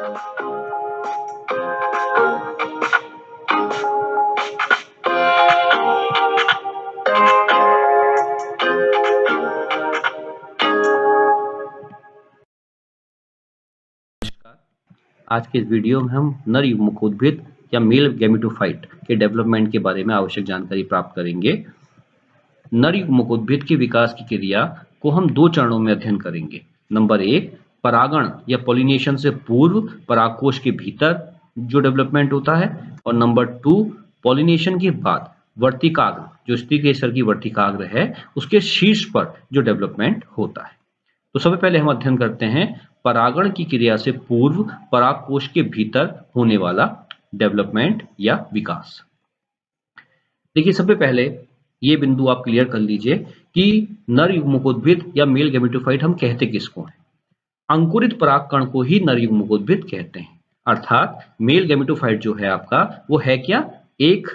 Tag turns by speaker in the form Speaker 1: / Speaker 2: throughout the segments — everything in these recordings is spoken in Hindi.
Speaker 1: आज के इस वीडियो में हम नर युग्मकोद्भिद या मेल गैमेटोफाइट के डेवलपमेंट के बारे में आवश्यक जानकारी प्राप्त करेंगे। नर युग्मकोद्भिद के विकास की क्रिया को हम दो चरणों में अध्ययन करेंगे। नंबर 1, परागण या पॉलिनेशन से पूर्व परागकोश के भीतर जो डेवलपमेंट होता है, और नंबर 2, पॉलिनेशन के बाद वर्तिकाग्र, जो स्त्री के स्तर की वर्तिकाग्र है, उसके शीर्ष पर जो डेवलपमेंट होता है। तो सबसे पहले हम अध्ययन करते हैं परागण की क्रिया से पूर्व परागकोश के भीतर होने वाला डेवलपमेंट या विकास। देखिए, सबसे पहले ये बिंदु आप क्लियर कर लीजिए कि नर युग्मकोद्भिद या मेल गैमेटोफाइट हम कहते किसको हैं। अंकुरित परागकण को ही नर युग्मकोद्भिद कहते हैं। अर्थात मेल गैमेटोफाइट जो है आपका, वो है क्या? एक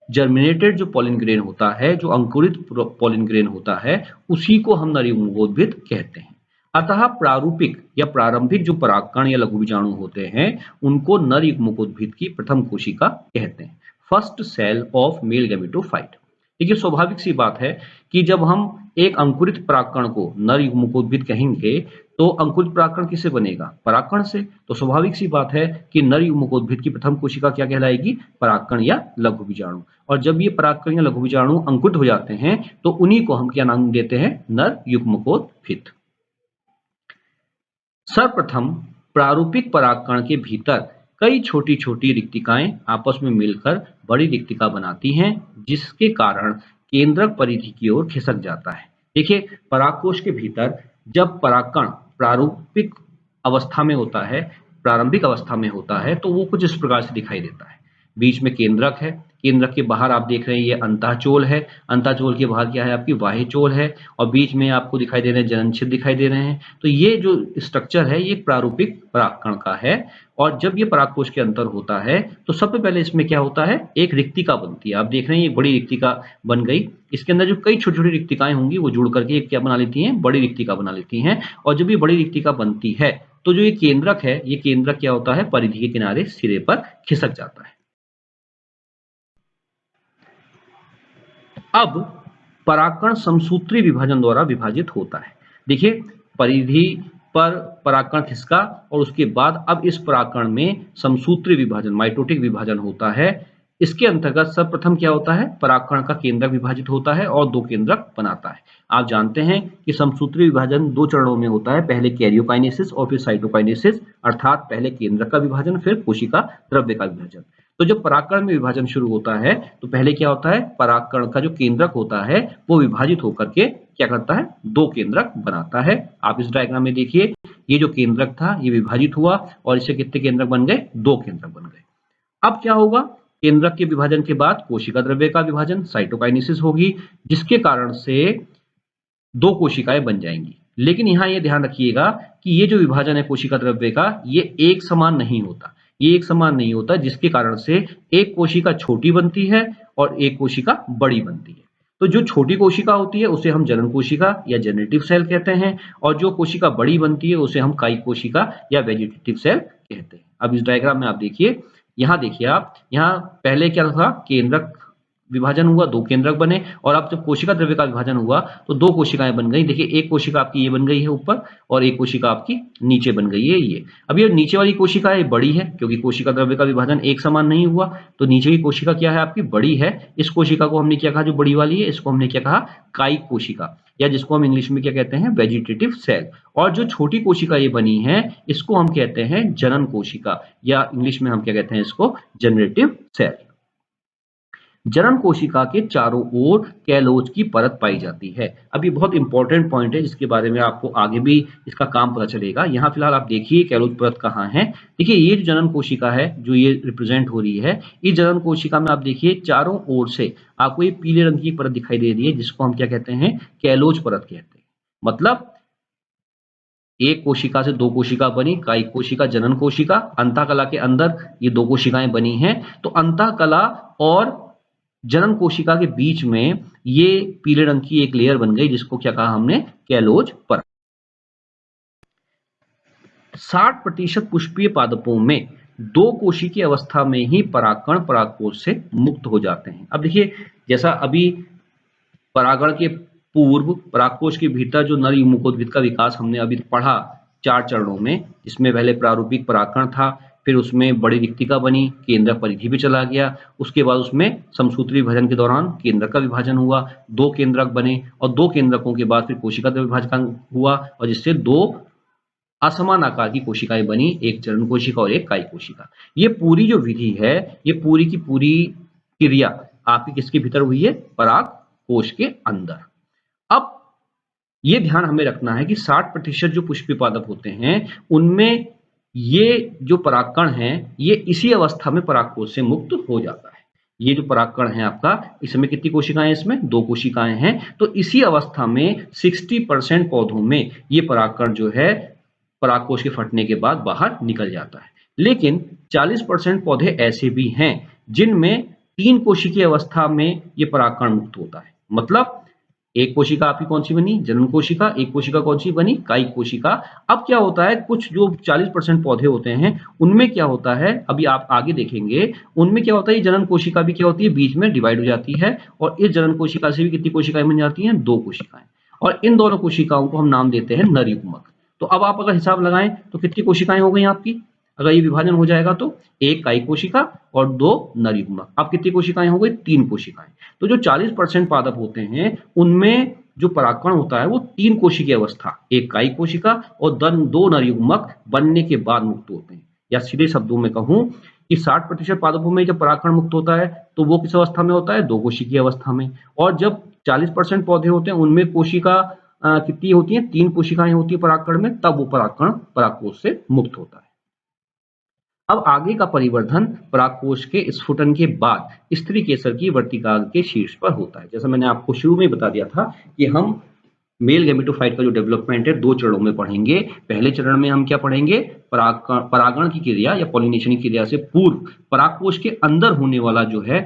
Speaker 1: जर्मिनेटेड जो पॉलिन ग्रेन होता है, जो अंकुरित पॉलिन ग्रेन होता है, उसी को हम नर युग्मकोद्भिद कहते हैं। अतः प्रारूपिक या प्रारंभिक जो परागकण या लघु बीजाणु होते हैं, उनको नर युग्मकोद्भिद की प्रथम कोशिका कहते हैं, first cell of male gametophyte. देखिए, स्वाभाविक सी बात है कि जब हम एक अंकुरित परागकण को नर युग्मकोद्भिद कहेंगे, तो अंकुरित परागकण किससे बनेगा? परागकण से। तो स्वाभाविक सी बात है कि नर युग्मकोद्भिद की प्रथम कोशिका क्या कहलाएगी? परागकण या लघु बीजाणु। और जब ये परागकण या लघु बीजाणु अंकुरित हो जाते हैं, तो उन्हीं को हम क्या नाम देते हैं? नर युग्मकोद्भिद। सर्वप्रथम प्रारूपिक परागकण के भीतर कई छोटी छोटी रिक्तिकाएं आपस में मिलकर बड़ी रिक्तिका बनाती हैं, जिसके कारण केंद्रक परिधि की ओर खिसक जाता है। देखिए, परागकोश के भीतर जब परागकण प्रारूपिक अवस्था में होता है, प्रारंभिक अवस्था में होता है, तो वो कुछ इस प्रकार से दिखाई देता है। बीच में केंद्रक है, केंद्रक के बाहर आप देख रहे हैं ये अंतःचोल है, अंतःचोल के बाहर क्या है? आपकी बाह्यचोल है, और बीच में आपको दिखाई दे रहे हैं जननछिद्र दिखाई दे रहे हैं। तो ये जो स्ट्रक्चर है, ये प्रारूपिक परागकण का है। और जब ये परागकोश के अंदर होता है, तो सबसे पहले इसमें क्या होता है? एक रिक्तिका बनती है। आप देख रहे हैं ये बड़ी रिक्तिका बन गई। इसके अंदर जो कई छोटी छोटी रिक्तिकाएं होंगी, वो जुड़ करके एक क्या बना लेती हैं? बड़ी रिक्तिका बना लेती हैं। और जब ये बड़ी रिक्तिका बनती है, तो जो ये केंद्रक है, ये केंद्रक क्या होता है? परिधि के किनारे सिरे पर खिसक जाता है। अब परागकण समसूत्री विभाजन द्वारा विभाजित होता है। देखिए, परिधि पर परागकण खिसका, और उसके बाद अब इस परागकण में समसूत्री विभाजन, माइटोटिक विभाजन होता है। इसके अंतर्गत सर्वप्रथम क्या होता है? परागकण का केंद्रक विभाजित होता है और दो केंद्रक बनाता है। आप जानते हैं कि समसूत्री विभाजन दो चरणों में होता है, पहले कैरियोकाइनेसिस और फिर साइटोकाइनेसिस। अर्थात पहले केंद्रक का विभाजन, फिर कोशिका द्रव्य का विभाजन। तो जब परागकण में विभाजन शुरू होता है, तो पहले क्या होता है? परागकण का जो केंद्रक होता है, वो विभाजित होकर के क्या करता है? दो केंद्रक बनाता है। आप इस डायग्राम में देखिए, ये जो केंद्रक था, ये विभाजित हुआ, और इससे कितने केंद्रक बन गए? दो केंद्रक बन गए। अब क्या होगा? केंद्रक के विभाजन के बाद कोशिका द्रव्य का विभाजन, साइटोकाइनेसिस होगी, जिसके कारण से दो कोशिकाएं बन जाएंगी। लेकिन यहां ये ध्यान रखिएगा कि ये जो विभाजन है कोशिका द्रव्य का, ये एक समान नहीं होता। ये एक समान नहीं होता, जिसके कारण से एक कोशिका छोटी बनती है और एक कोशिका बड़ी बनती है। तो जो छोटी कोशिका होती है, उसे हम जनन कोशिका या जनरेटिव सेल कहते हैं, और जो कोशिका बड़ी बनती है, उसे हम कायिक कोशिका या वेजिटेटिव सेल कहते हैं। अब इस डायग्राम में आप देखिए, यहाँ देखिए आप, यहाँ पहले क्या था? केंद्रक विभाजन हुआ, दो केंद्रक बने, और अब जब कोशिका द्रव्य का विभाजन हुआ, तो दो कोशिकाएं बन गई। देखिए, एक कोशिका आपकी ये बन गई है ऊपर, और एक कोशिका आपकी नीचे बन गई है ये। अब ये नीचे वाली कोशिका है, बड़ी है, क्योंकि कोशिका द्रव्य का विभाजन एक समान नहीं हुआ, तो नीचे की कोशिका क्या है? आपकी बड़ी है। इस कोशिका को हमने क्या कहा? जो बड़ी वाली है, इसको हमने क्या कहा? कायिक कोशिका, या जिसको हम इंग्लिश में क्या कहते हैं? Vegetative cell. और जो छोटी कोशिका ये बनी है, इसको हम कहते हैं जनन कोशिका, या इंग्लिश में हम क्या कहते हैं? इसको जनरेटिव सेल। जनन कोशिका के चारों ओर कैलोज की परत पाई जाती है। अब ये बहुत इंपॉर्टेंट पॉइंट है, जिसके बारे में आपको आगे भी इसका काम पता चलेगा। यहाँ फिलहाल आप देखिए कैलोज परत कहाँ है। देखिए, ये जो जनन कोशिका है, जो ये रिप्रेजेंट हो रही है, इस जनन कोशिका में आप देखिए चारों ओर से आपको ये पीले रंग की परत दिखाई दे रही है, जिसको हम क्या कहते हैं? कैलोज परत कहते हैं। मतलब एक कोशिका से दो कोशिका बनी, कायिक कोशिका, जनन कोशिका। अंतःकला के अंदर ये दो कोशिकाएं बनी हैं। तो अंतःकला और जनन कोशिका के बीच में ये पीले रंग की एक लेयर बन गई, जिसको क्या कहा हमने? कैलोज परत। 60% पुष्पीय पादपों में दो कोशिकीय की अवस्था में ही परागकण परागकोश से मुक्त हो जाते हैं। अब देखिए, जैसा अभी परागण के पूर्व परागकोश के भीतर जो नर युग्मकोद्भिद का विकास हमने अभी पढ़ा 4 चरणों में, जिसमें पहले प्रारूपिक परागकण था, फिर उसमें बड़ी रिक्तिका बनी, केंद्रक परिधि पे चला गया, उसके बाद उसमें समसूत्री विभाजन के दौरान केंद्रक का विभाजन हुआ, 2 केंद्रक बने और 2 केंद्रकों के बाद फिर कोशिका का विभाजन हुआ और जिससे 2 असमान आकार की कोशिकाएं बनी, एक जनन कोशिका और एक कायिक कोशिका। ये पूरी जो विधि है, ये पूरी की पूरी क्रिया आपकी किसके भीतर हुई है? पराग कोश के अंदर। अब ये ध्यान हमें रखना है कि 60% जो पुष्पीय पादप होते हैं, उनमें ये जो परागकण हैं, ये इसी अवस्था में परागकोश से मुक्त हो जाता है। ये जो परागकण है आपका, इसमें कितनी कोशिकाएं हैं? इसमें 2 कोशिकाएं हैं। तो इसी अवस्था में 60% पौधों में ये परागकण जो है परागकोश के फटने के बाद बाहर निकल जाता है। लेकिन 40% पौधे ऐसे भी हैं जिनमें 3 कोशिकीय अवस्था में ये परागकण मुक्त होता है। मतलब एक कोशिका आपकी कौन सी बनी? जनन कोशिका। एक कोशिका कौन सी बनी? कायिक कोशिका। अब क्या होता है, कुछ जो 40% पौधे होते हैं, उनमें क्या होता है, अभी आप आगे देखेंगे, उनमें क्या होता है, ये जनन कोशिका भी क्या होती है, बीच में डिवाइड हो जाती है और इस जनन कोशिका से भी कितनी कोशिकाएं बन जाती हैं? 2 कोशिकाएं। और इन दोनों कोशिकाओं को हम नाम देते हैं नर युग्मक। तो अब आप अगर हिसाब लगाएं तो कितनी कोशिकाएं हो गई आपकी? अगर ये विभाजन हो जाएगा तो एक कायिक कोशिका और 2 नर युग्मक। अब कितनी कोशिकाएं हो गई? 3 कोशिकाएं। तो जो 40% पादप होते हैं, उनमें जो परागकण होता है वो 3 कोशिकीय अवस्था, एक कायिक कोशिका और 2 नर युग्मक बनने के बाद मुक्त होते हैं। या सीधे शब्दों में कहूं कि 60% पादपों में जब परागकण मुक्त होता है तो वो किस अवस्था में होता है? 2 कोशिकीय अवस्था में। और जब 40% पौधे होते हैं, उनमें कोशिका कितनी होती हैं? 3 कोशिकाएं होती है परागकण में, तब वो परागकण परागकोश से मुक्त होता है। अब आगे का परिवर्धन परागकोश के स्फुटन के बाद स्त्री केसर की वर्तिकाग्र के शीर्ष पर होता है। जैसा मैंने आपको शुरू में बता दिया था कि हम मेल गैमेटोफाइट का जो डेवलपमेंट है 2 चरणों में पढ़ेंगे। पहले चरण में हम क्या पढ़ेंगे? परागण की क्रिया या पॉलिनेशन की क्रिया से पूर्व परागकोश के अंदर होने वाला जो है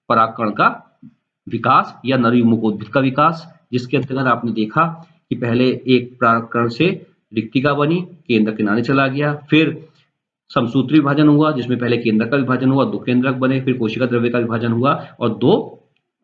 Speaker 1: परागकण का विकास या नर युग्मकोद्भिद का विकास, जिसके अंतर्गत आपने देखा कि पहले एक परागकण से रिक्तिका बनी, केंद्र किनारे चला गया, फिर समसूत्री विभाजन हुआ जिसमें पहले केंद्रक का विभाजन हुआ, 2 केंद्रक बने, फिर कोशिका द्रव्य का विभाजन हुआ और 2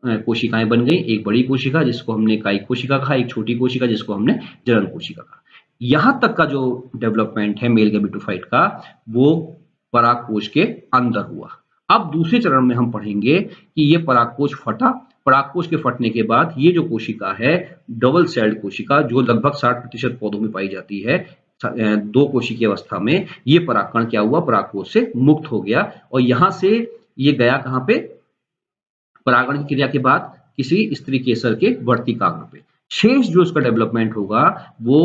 Speaker 1: कोशिकाएं बन गई, एक बड़ी कोशिका जिसको हमने कायिक कोशिका कहा, एक छोटी कोशिका जिसको हमने जनन कोशिका कहा। यहां तक का जो डेवलपमेंट है मेल गैमेटोफाइट का, वो परागकोश के अंदर हुआ। अब दूसरे चरण में हम पढ़ेंगे कि ये परागकोश फटा, परागकोश के फटने के बाद ये जो कोशिका है डबल सेल्ड कोशिका, जो लगभग 60% पौधों में पाई जाती है, 2 कोशिकीय अवस्था में, ये परागकण क्या हुआ? परागकोश से मुक्त हो गया और यहां से ये गया कहां पे? परागण की क्रिया के बाद किसी स्त्री केसर के वर्तिकाग्र पे। शेष जो इसका डेवलपमेंट होगा वो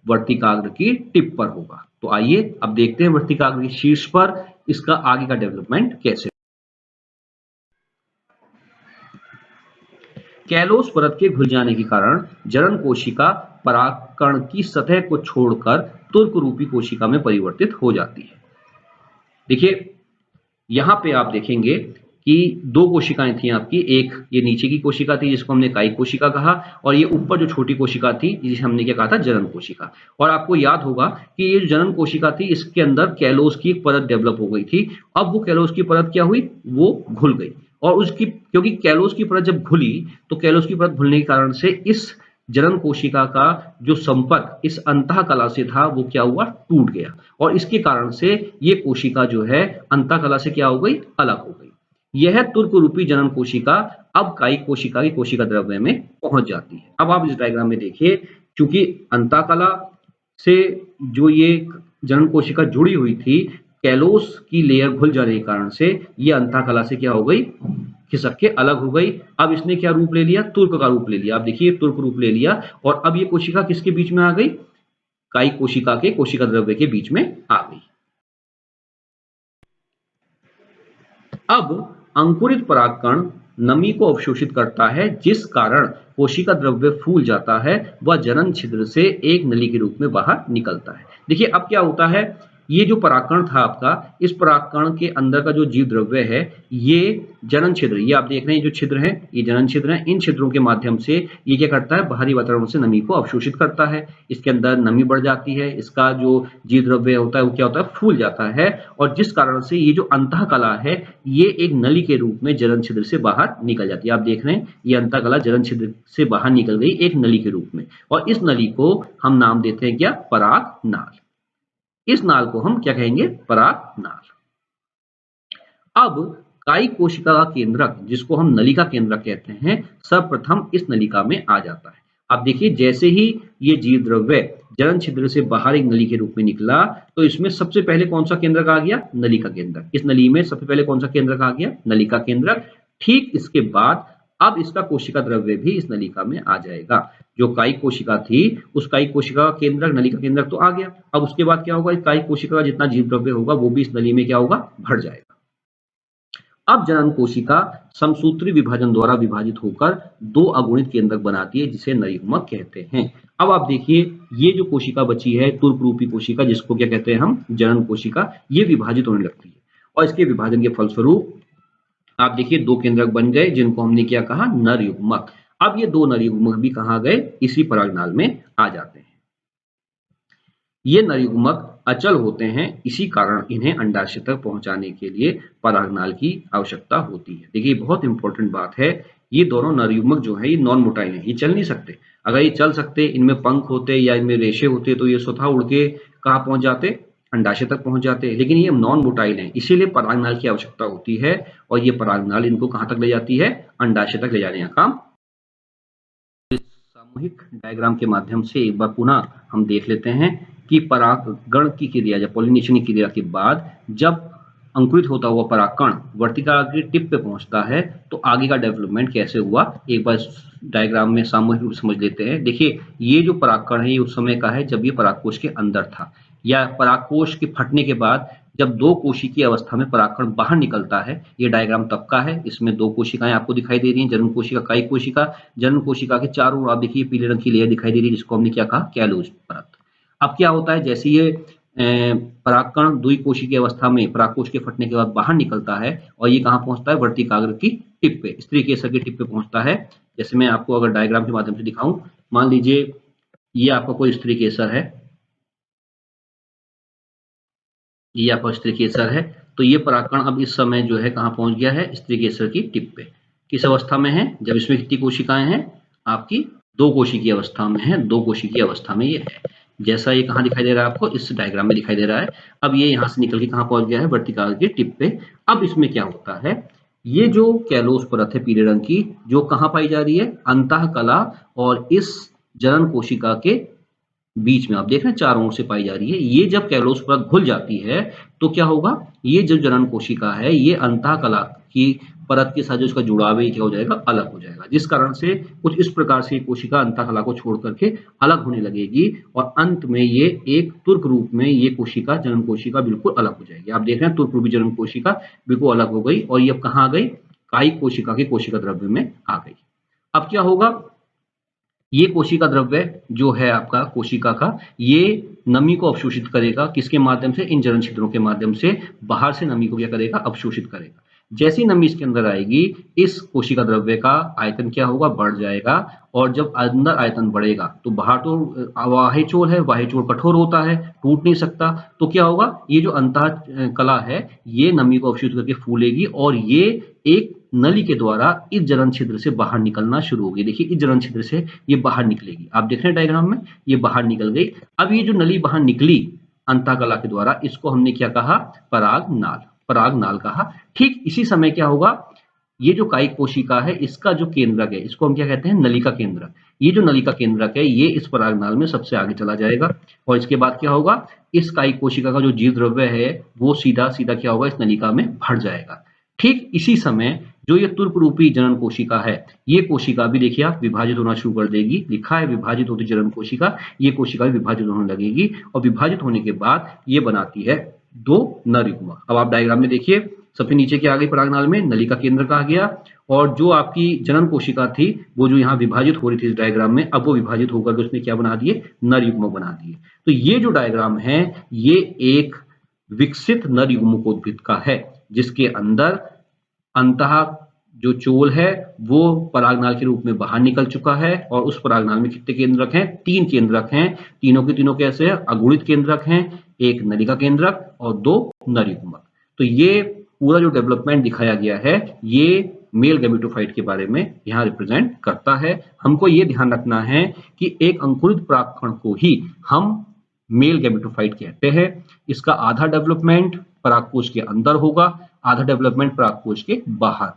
Speaker 1: वर्तिकाग्र की टिप पर होगा। तो आइए अब देखते हैं वर्तिकाग्र के शीर्ष पर इसका आगे का डेवलपमेंट कैसे। कैलोस परत के घुल जाने के कारण जनन कोशिका परागकण की सतह को छोड़कर तुर्क रूपी कोशिका में परिवर्तित हो जाती है। देखिए, यहां पे आप देखेंगे कि 2 कोशिकाएं थी आपकी, एक ये नीचे की कोशिका थी जिसको हमने कायिक कोशिका कहा और ये ऊपर जो छोटी कोशिका थी जिसे हमने क्या कहा था? जनन कोशिका। और आपको याद होगा कि ये जो जनन कोशिका थी इसके अंदर कैलोस की एक परत डेवलप हो गई थी। अब वो कैलोस की परत क्या हुई? वो घुल गई और उसकी, क्योंकि कैलोस की परत जब घुली तो कैलोस की परत घुलने के कारण से इस जनन कोशिका का जो संपर्क इस अंतःकला से था वो क्या हुआ? टूट गया और इसके कारण से ये कोशिका जो है अंतःकला से क्या हो गई? अलग हो गई। यह तुर्क रूपी जनन कोशिका अब कायिक कोशिका की कोशिका द्रव्य में पहुंच जाती है। अब आप इस डायग्राम में देखिए, क्योंकि अंतःकला से जो ये जनन कोशिका जुड़ी हुई थी, कैलोस की लेयर घुल जाने के कारण से ये अंतःकला से क्या हो गई? खिसक के अलग हो गई। अब इसने क्या रूप ले लिया? तुर्क का रूप ले लिया। आप देखिए, तुर्क रूप ले लिया और अब ये कोशिका किसके बीच में आ गई? कायिक कोशिका के कोशिका द्रव्य के बीच में आ गई। अब अंकुरित परागकण नमी को अवशोषित करता है जिस कारण कोशिका द्रव्य फूल जाता है, वह जनन छिद्र से एक नली के रूप में बाहर निकलता है। देखिए अब क्या होता है, ये जो परागकण था आपका, इस परागकण के अंदर का जो जीव द्रव्य है, ये जनन छिद्र, ये आप देख रहे हैं जो छिद्र है, ये जनन छिद्र है। इन छिद्रों के माध्यम से ये क्या करता है, बाहरी वातावरण से नमी को अवशोषित करता है। इसके अंदर नमी बढ़ जाती है, इसका जो जीव द्रव्य होता है वो क्या होता है, फूल जाता है, और जिस कारण से ये जो अंतःकला है, ये एक नली के रूप में जनन छिद्र से बाहर निकल जाती है। आप देख रहे हैं ये अंतःकला जनन छिद्र से बाहर निकल गई एक नली के रूप में, और इस नली को हम नाम देते हैं क्या, परागनाल। इस नाल को हम क्या कहेंगे, परागनाल। अब कायिक कोशिका का केंद्रक, जिसको हम नलिका केंद्रक कहते हैं, सर्वप्रथम इस नलिका में आ जाता है। अब देखिए जैसे ही ये जीव द्रव्य जनन छिद्र से बाहर एक नली के रूप में निकला, तो इसमें सबसे पहले कौन सा केंद्रक आ गया, नलिका केंद्रक। इस नली में सबसे पहले कौन सा केंद्रक आ गया, नलिका केंद्रक। ठीक इसके बाद अब इसका कोशिका द्रव्य भी इस नलिका में आ जाएगा। जो कायिक कोशिका थी, उस कायिक कोशिका का केंद्रक, नलिका केंद्रक तो आ गया। अब उसके बाद क्या होगा, इस कायिक कोशिका का जितना जीव द्रव्य होगा वो भी इस नली में क्या होगा, भर जाएगा। अब जनन कोशिका समसूत्री विभाजन द्वारा विभाजित होकर दो अगुणित केंद्रक बनाती है, जिसे नरयुग्मक कहते हैं। अब आप देखिए ये जो कोशिका बची है, तुर्क रूपी कोशिका, जिसको क्या कहते हैं हम, जनन कोशिका, ये विभाजित होने लगती है, और इसके विभाजन के फलस्वरूप आप देखिए दो केंद्रक बन गए, जिनको हमने क्या कहा, नरयुग्मक। अब ये दो नरयुग्मक भी कहाँ गए, इसी परागनाल में आ जाते हैं। ये नरयुग्मक अचल होते हैं, इसी कारण इन्हें अंडाशय तक पहुंचाने के लिए परागनाल की आवश्यकता होती है। देखिए बहुत इंपॉर्टेंट बात है, ये दोनों नरयुग्मक जो है ये नॉन मोटाइल है, ये चल नहीं सकते। अगर ये चल सकते, इनमें पंख होते या इनमें रेशे होते, तो ये स्वतः उड़ के कहाँ पहुंच जाते, अंडाशय तक पहुंच जाते। लेकिन ये नॉन मोटाइल है, इसीलिए परागनाल की आवश्यकता होती है, और ये परागनाल इनको कहाँ तक ले जाती है, अंडाशय तक ले जाने का काम। सामूहिक डायग्राम के माध्यम से एक बार पुनः हम देख लेते हैं कि परागण की क्रिया या पॉलिनेशन की क्रिया के बाद जब अंकुरित होता हुआ परागकण वर्तिका की टिप पे पहुंचता है, तो आगे का डेवलपमेंट कैसे हुआ, एक बार डायग्राम में सामूहिक रूप से समझ लेते हैं। देखिए ये जो परागकण है, ये उस समय का है जब ये परागकोश के अंदर था, या परागकोश के फटने के बाद जब दो कोशिकीय अवस्था में परागकण बाहर निकलता है। ये डायग्राम तब का है, इसमें दो कोशिकाएं आपको दिखाई दे रही हैं, जनन कोशिका, कायिक कोशिका। जनन कोशिका के चारों ओर आप देखिए पीले रंग की लेयर दिखाई दे रही है, जिसको हमने क्या कहा, कैलोज परत। अब क्या होता है, जैसे ये परागकण द्विकोशिकीय अवस्था में परागकोश के फटने के बाद बाहर निकलता है, और ये कहाँ पहुंचता है, वर्तिकाग्र की टिप पे, स्त्री केसर की टिप पे पहुंचता है। जैसे मैं आपको अगर डायग्राम के माध्यम से दिखाऊं, मान लीजिए ये आपका कोई स्त्री केसर है, ये आपका स्त्री केसर है, तो ये परागकण अब इस समय जो है कहाँ पहुंच गया है, स्त्री केसर की टिप पे। किस अवस्था में है, जब इसमें कितनी कोशिकाएं हैं, आपकी दो कोशिकीय अवस्था में है, दो कोशिकीय अवस्था में ये है। जैसा ये कहाँ दिखाई दे रहा है आपको, इस डायग्राम में दिखाई दे रहा है। अब ये यहाँ से निकल के कहाँ पहुंच गया है, वर्तिकाग्र की टिप पे। अब इसमें क्या होता है, ये जो कैलोस परत है पीले रंग की, जो कहाँ पाई जा रही है, अंतःकला और इस जनन कोशिका के बीच में, आप देख रहे हैं चारों ओर से पाई जा रही है। ये जब कैलोस परत घुल जाती है, तो क्या होगा, ये जो जनन कोशिका है, ये अंतःकला की परत के साथ जो इसका जुड़ाव है क्या हो जाएगा, अलग हो जाएगा, जिस कारण से कुछ इस प्रकार से कोशिका अंतःकला को छोड़ करके अलग होने लगेगी, और अंत में ये एक तुर्क रूप में ये कोशिका, जनन कोशिका बिल्कुल अलग हो जाएगी। आप देख रहे हैं तुर्क रूपी जनन कोशिका बिल्कुल अलग हो गई, और ये अब कहाँ आ गई, कायिक कोशिका के कोशिका द्रव्य में आ गई। अब क्या होगा, ये कोशिका द्रव्य जो है आपका कोशिका का, ये नमी को अवशोषित करेगा, किसके माध्यम से, इन जनन छिद्रों के माध्यम से बाहर से नमी को क्या करेगा, अवशोषित करेगा। जैसी नमी इसके अंदर आएगी, इस कोशिका द्रव्य का आयतन क्या होगा, बढ़ जाएगा, और जब अंदर आयतन बढ़ेगा तो बाहर तो वाह्यचोल है, वाह्यचोल कठोर होता है, टूट नहीं सकता, तो क्या होगा, ये जो अंतः कला है, ये नमी को अवशोषित करके फूलेगी, और ये एक नली के द्वारा इस जनन छिद्र से बाहर निकलना शुरू होगी। देखिए इस जनन छिद्र से ये बाहर निकलेगी, आप देख रहे हैं डायग्राम में, ये बाहर निकल गई। अब ये जो नली बाहर निकली अंतःकला के द्वारा, इसको हमने क्या कहा, परागनाल, परागनाल कहा। ठीक इसी समय क्या होगा, ये जो कायिक कोशिका है, इसका जो केंद्रक है, इसको हम क्या कहते हैं, नलिका केंद्रक। ये जो नलिका केंद्रक है, ये इस परागनाल में सबसे आगे चला जाएगा, और इसके बाद क्या होगा, इस कायिक कोशिका का जो जीव द्रव्य है, वो सीधा सीधा क्या होगा, इस नलिका में भर जाएगा। ठीक इसी समय जो ये तुर्क रूपी जनन कोशिका है, ये कोशिका भी देखिए आप विभाजित होना शुरू कर देगी, लिखा है विभाजित होती जनन कोशिका, ये कोशिका भी विभाजित होने लगेगी, और विभाजित होने के बाद ये बनाती है दो नरयुग्मक। अब आप डायग्राम में देखिए, सबसे नीचे क्या आ गई परागनाल में, नलिका केंद्र का आ गया, और जो आपकी जनन कोशिका थी, वो जो यहाँ विभाजित हो रही थी इस डायग्राम में, अब वो विभाजित होकर के उसने क्या बना दिए, नरयुग्मक बना दिए। तो ये जो डायग्राम है, ये एक विकसित नर युग्मकोद्भिद का है, जिसके अंदर अंतः जो चोल है वो परागनाल के रूप में बाहर निकल चुका है और उस परागनाल में कितने केंद्रक हैं? 3 केंद्रक हैं। तीनों के तीनों कैसे हैं? अगुणित केंद्रक हैं, एक नलिका केंद्रक और 2 नर युग्मक। तो ये पूरा जो डेवलपमेंट दिखाया गया है, ये मेल गैमेटोफाइट के बारे में यहाँ रिप्रेजेंट करता है। हमको ये ध्यान रखना है कि एक अंकुरित परागकण को ही हम मेल गैमेटोफाइट कहते हैं। इसका आधा डेवलपमेंट परागकोश के अंदर होगा, आधा डेवलपमेंट परागकोश के बाहर।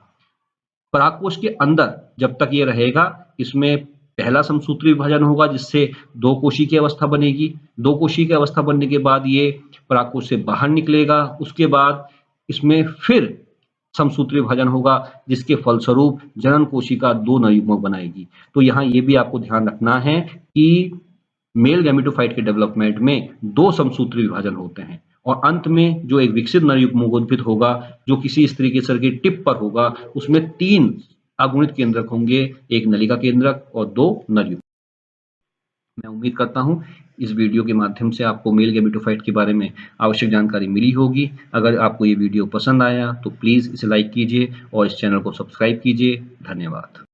Speaker 1: परागकोश के अंदर जब तक ये रहेगा, इसमें पहला समसूत्री विभाजन होगा जिससे 2 कोशी की अवस्था बनेगी। 2 कोशी की अवस्था बनने के बाद ये परागकोश से बाहर निकलेगा। उसके बाद इसमें फिर समसूत्री विभाजन होगा जिसके फलस्वरूप जनन कोशिका 2 नरयुग्मक बनाएगी। तो यहाँ ये भी आपको ध्यान रखना है कि मेल गैमेटोफाइट के डेवलपमेंट में 2 समसूत्री विभाजन होते हैं और अंत में जो एक विकसित नर युग्मकोद्भिद होगा जो किसी स्त्री के सिर की टिप पर होगा, उसमें 3 अगुणित केंद्रक होंगे, एक नलिका केंद्रक और 2 नर युग्मक। मैं उम्मीद करता हूँ इस वीडियो के माध्यम से आपको मेल गैमेटोफाइट के बारे में आवश्यक जानकारी मिली होगी। अगर आपको ये वीडियो पसंद आया तो प्लीज़ इसे लाइक कीजिए और इस चैनल को सब्सक्राइब कीजिए। धन्यवाद।